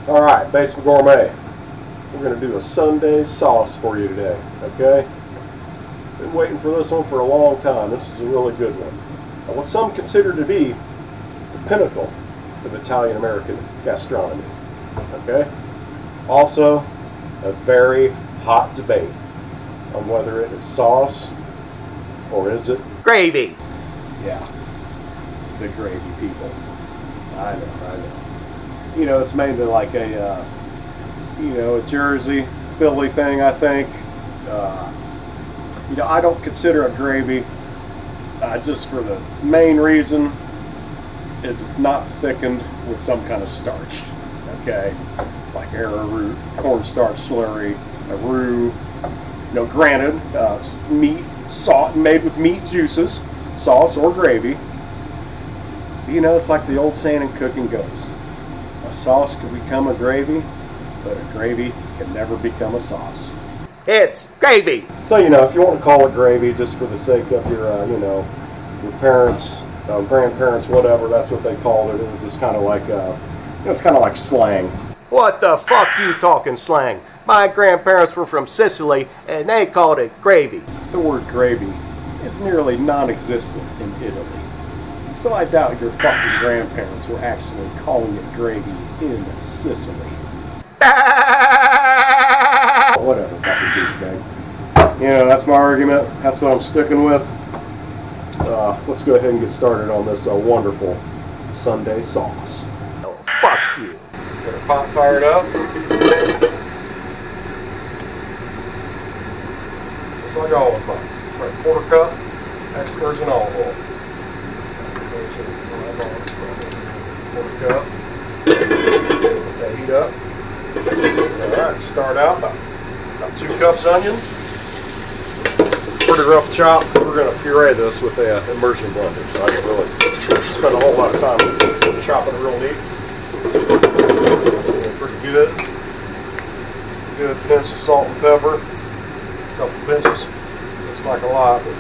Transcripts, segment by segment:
Alright, Basement Gourmet. We're going to do a Sunday sauce for you today, okay? Been waiting for this one for a long time. This is a really good one. Now, what some consider to be the pinnacle of Italian-American gastronomy, okay? Also, a very hot debate on whether it is sauce or is it gravy. Yeah, the gravy people. I know. You know, it's mainly like a, a Jersey, Philly thing, I think. I don't consider it gravy just for the main reason is it's not thickened with some kind of starch, okay? Like arrowroot, cornstarch slurry, a roux. Granted, meat, made with meat juices, sauce or gravy. It's like the old saying in cooking goes. A sauce can become a gravy, but a gravy can never become a sauce. It's gravy! So, if you want to call it gravy just for the sake of your, your parents, grandparents, whatever, that's what they called it. It was just kind of like, it's kind of like slang. What the fuck you talking slang? My grandparents were from Sicily, and they called it gravy. The word gravy is nearly non-existent in Italy. So I doubt your fucking grandparents were actually calling it gravy in Sicily. Whatever, fucking douchebag. That's my argument. That's what I'm sticking with. Let's go ahead and get started on this wonderful Sunday sauce. Oh, fuck you. Get our pot fired up. Just like olive pot. Right, 1/4 cup extra virgin olive oil. 1/4 cup. Let that heat up. Alright, start out about 2 cups onion. Pretty rough chop. We're going to puree this with the immersion blender, so I can really spend a whole lot of time chopping it real neat. That's pretty good. Good pinch of salt and pepper. A couple pinches. Looks like a lot, but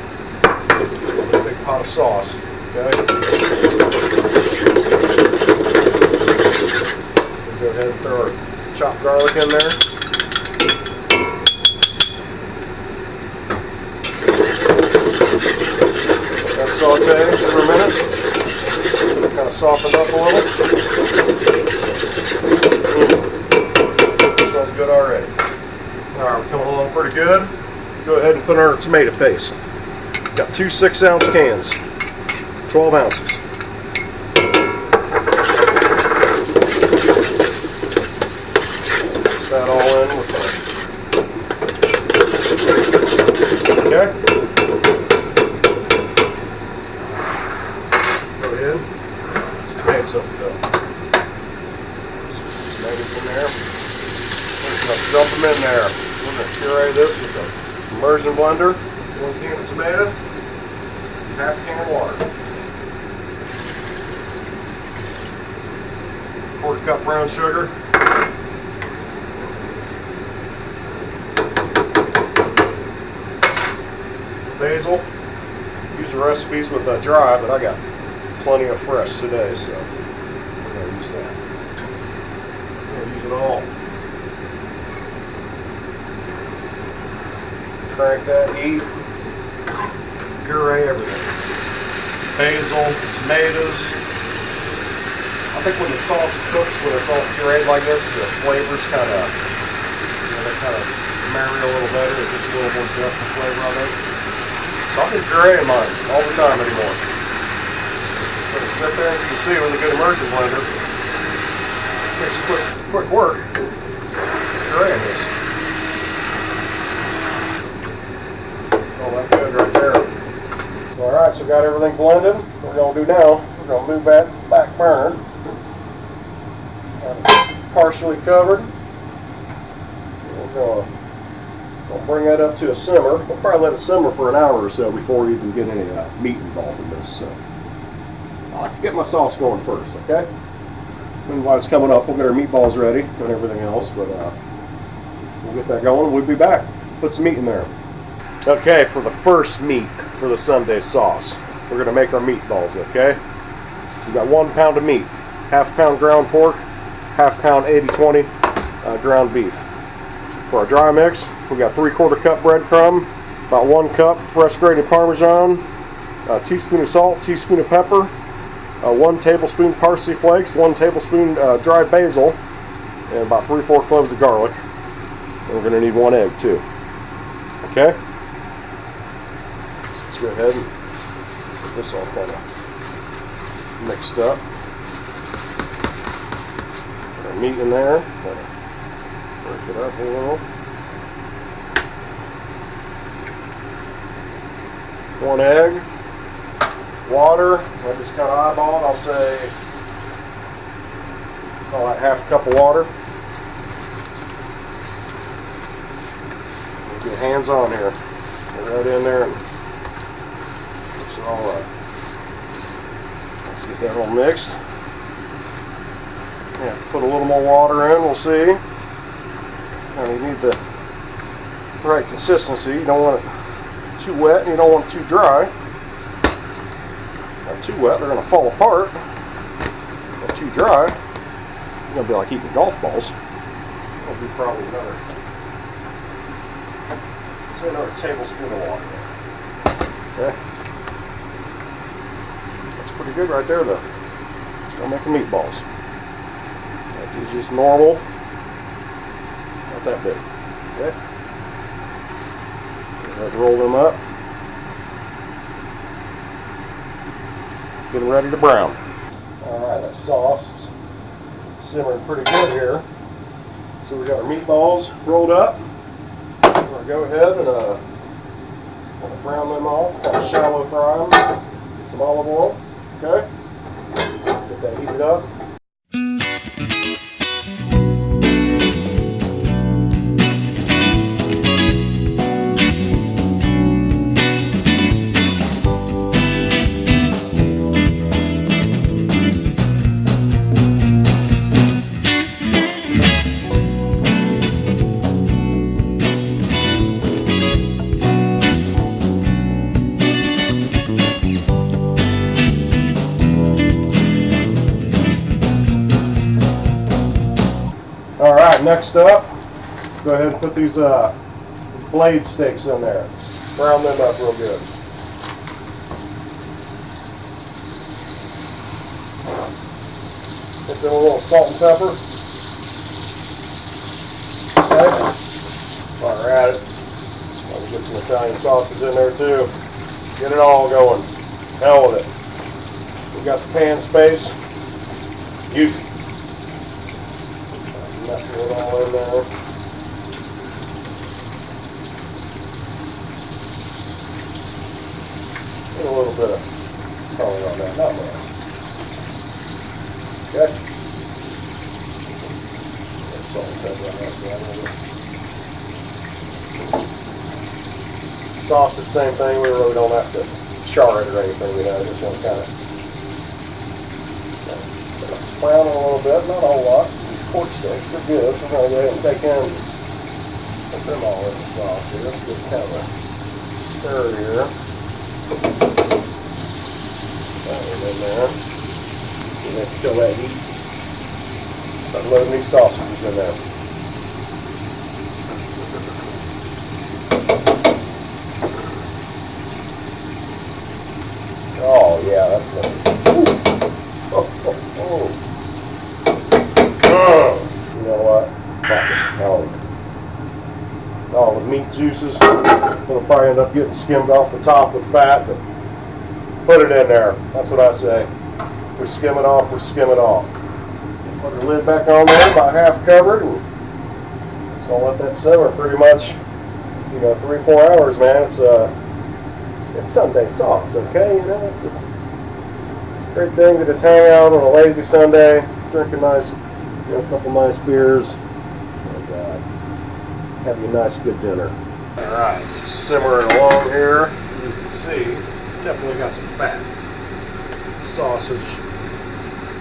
a big pot of sauce. Okay. We'll go ahead and throw our chopped garlic in there. Let that saute for a minute. Kind of soften up a little. Smells good already. Alright, we're coming along pretty good. Go ahead and put our tomato paste. Got 2 6-ounce cans. 12 ounces. Mix that all in with that. Okay. Go ahead. These tomatoes up to go. Some tomatoes in there. We're going to dump them in there. We're going to puree this with the immersion blender. 1 can of tomato. Half a can of water. 1/4 cup brown sugar. Basil. Use the recipes with dry, but I got plenty of fresh today, so we're going to use that. We're going to use it all. Crank that heat. Puree everything. Basil, tomatoes. I think when the sauce cooks, when it's all pureed like this, the flavors kind of, they kind of marry a little better. It gets a little more depth of flavor on it. So I've been pureeing mine all the time anymore. So sit there, you can see with a good immersion blender, it takes quick work pureeing this. Oh, that's good right there. Alright, so got everything blended. What we're going to do now, we're going to move back to the back burner. Partially covered. We're going to bring that up to a simmer. We'll probably let it simmer for an hour or so before we even get any meat involved in this. So I like to get my sauce going first, okay? And while it's coming up, we'll get our meatballs ready and everything else, but we'll get that going. We'll be back. Put some meat in there. Okay, for the first meat for the Sunday sauce, we're going to make our meatballs, okay? We've got 1 pound of meat, 1/2 pound ground pork, half pound 80/20 ground beef. For our dry mix, we got 3/4 cup breadcrumb, about 1 cup fresh grated Parmesan, a teaspoon of salt, teaspoon of pepper, 1 tablespoon parsley flakes, 1 tablespoon dry basil, and about 3/4 cloves of garlic. And we're going to need 1 egg too. Okay? Let's go ahead and get this all kind of mixed up. Put our meat in there. Break it up a little. 1 egg. Water. I just kind of eyeball it. I'll say, call that half a cup of water. Get hands on here. Get right in there and mix it all up. Let's get that all mixed. Yeah, put a little more water in, we'll see. Now you need the right consistency. You don't want it too wet and you don't want it too dry. Not too wet, they're going to fall apart. Not too dry, it's going to be like eating golf balls. It'll be probably another tablespoon of water. Okay. That's pretty good right there though. Start making meatballs. That is just normal. Not that big. Okay. Go ahead and roll them up. Getting ready to brown. Alright, that sauce is simmering pretty good here. So we got our meatballs rolled up. We're going to go ahead and brown them off, kind of shallow fry them. Get some olive oil. Okay. Get that heated up. Alright, next up, go ahead and put these blade steaks in there. Brown them up real good. Put them a little salt and pepper. Okay. While we're at it, I'll get some Italian sausage in there too. Get it all going. Hell with it. We got the pan space. Use it. Messing it all in there. And a little bit of color on that, not much. Okay. Salt and pepper on that side a little bit. Sausage, same thing. We really don't have to char it or anything, you know. Just want to kind of brown it a little bit, not a whole lot. Pork steaks, they're good, so we're going to go ahead and take them and put them all in the sauce here. Let's get kind of a stir here. That one in there. You have to kill that heat. Start loading these sausages in there. Oh yeah, that's lovely. Oh, oh, oh. You know what? All the meat juices will probably end up getting skimmed off the top with fat, but put it in there. That's what I say. We skim it off, we skim it off. Put the lid back on there, about half covered, and just gonna let that simmer pretty much, you know, 3-4 hours, man. It's Sunday sauce, okay? You know, it's a great thing to just hang out on a lazy Sunday, drink a nice, you know, a couple nice beers, and have you a nice good dinner. Alright, so simmering along here. You can see, definitely got some fat. Sausage,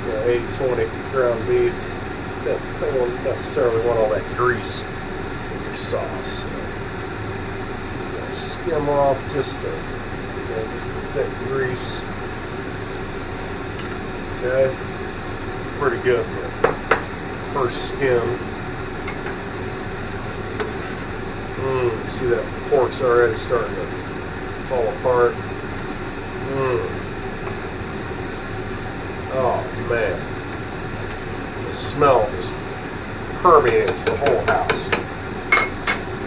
you know, 80/20 ground beef. Just don't necessarily want all that grease in your sauce. So, you know, skim off just the thick grease. Okay, pretty good for first skin. See that pork's already starting to fall apart. Oh man, the smell just permeates the whole house.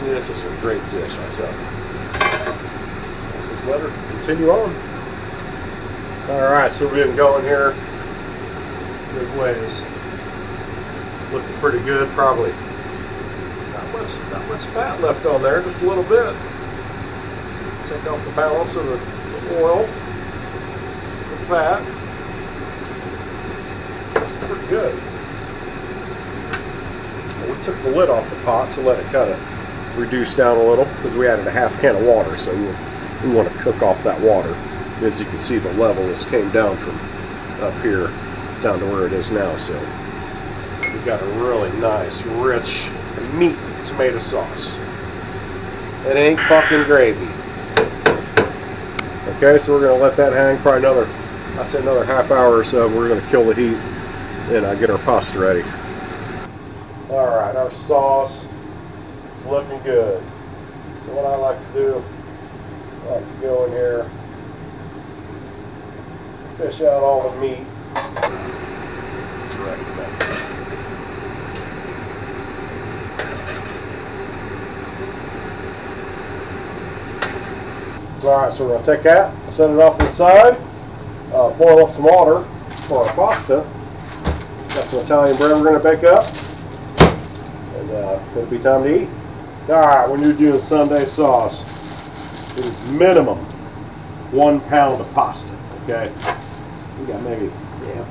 This is a great dish, I tell you. Let's just let her continue on. Alright, so we're getting going here. Good ways. Looking pretty good, probably. Not much fat left on there, just a little bit. Take off the balance of the oil, the fat. It's pretty good. We took the lid off the pot to let it kind of reduce down a little because we added a half can of water, so we want to cook off that water. As you can see, the level just came down from up here down to where it is now, so we got a really nice, rich meat tomato sauce. It ain't fucking gravy. Okay, so we're gonna let that hang probably another half hour or so. We're gonna kill the heat and get our pasta ready. All right, our sauce is looking good. So what I like to do, I like to go in here, fish out all the meat. Alright, so we're going to take that, set it off to the side, boil up some water for our pasta. Got some Italian bread we're going to bake up, and it'll be time to eat. Alright, when you're doing Sunday sauce, it is minimum 1 pound of pasta, okay? We got maybe,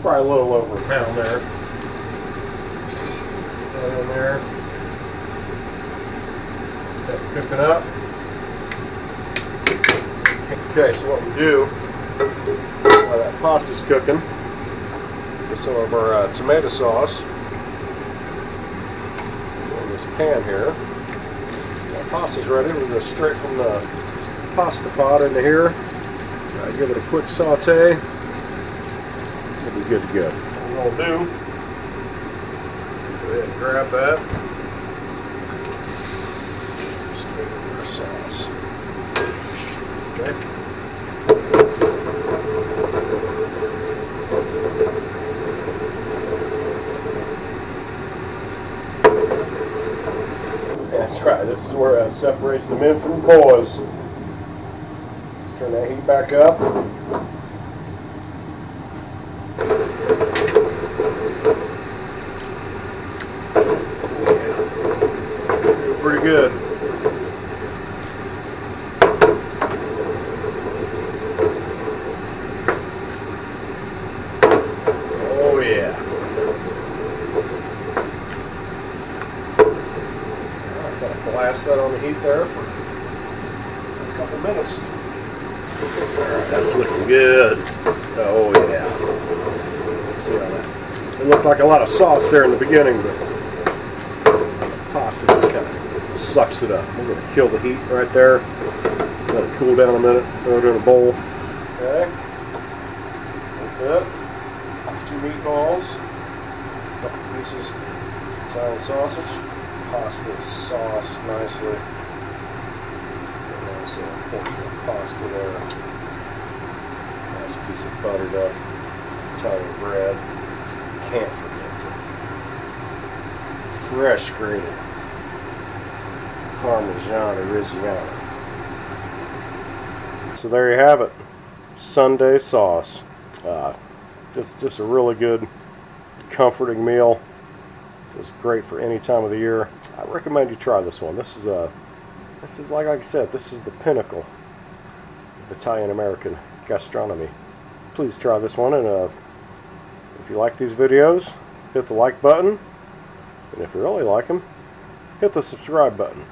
probably a little over a pound there. Put that in there. Let it cook it up. Okay, so what we do, while that pasta's cooking, get some of our tomato sauce in this pan here. Our pasta's ready. We go straight from the pasta pot into here. Give it a quick saute. It'll be good to go. What we'll do, go ahead and grab that. Straight into our sauce. Okay. That's right, this is where it separates the men from the boys. Let's turn that heat back up. Doing pretty good. Oh yeah. Blast that on the heat there for a couple minutes. Alright, that's looking good. Oh yeah. See how that. It looked like a lot of sauce there in the beginning, but the pasta just kind of sucks it up. We're going to kill the heat right there. Let it cool down a minute. Throw it in a bowl. Okay. Like that. 2 meatballs. A couple pieces of Italian sausage. Pasta is sauced nicely. And also a portion of pasta there. Nice piece of buttered up Italian bread. Can't forget the fresh grated Parmesan Reggiano. So there you have it. Sunday sauce. Just a really good, comforting meal. It's great for any time of the year. I recommend you try this one. This is like I said, this is the pinnacle of Italian American gastronomy. Please try this one, and if you like these videos, hit the like button, and if you really like them, hit the subscribe button.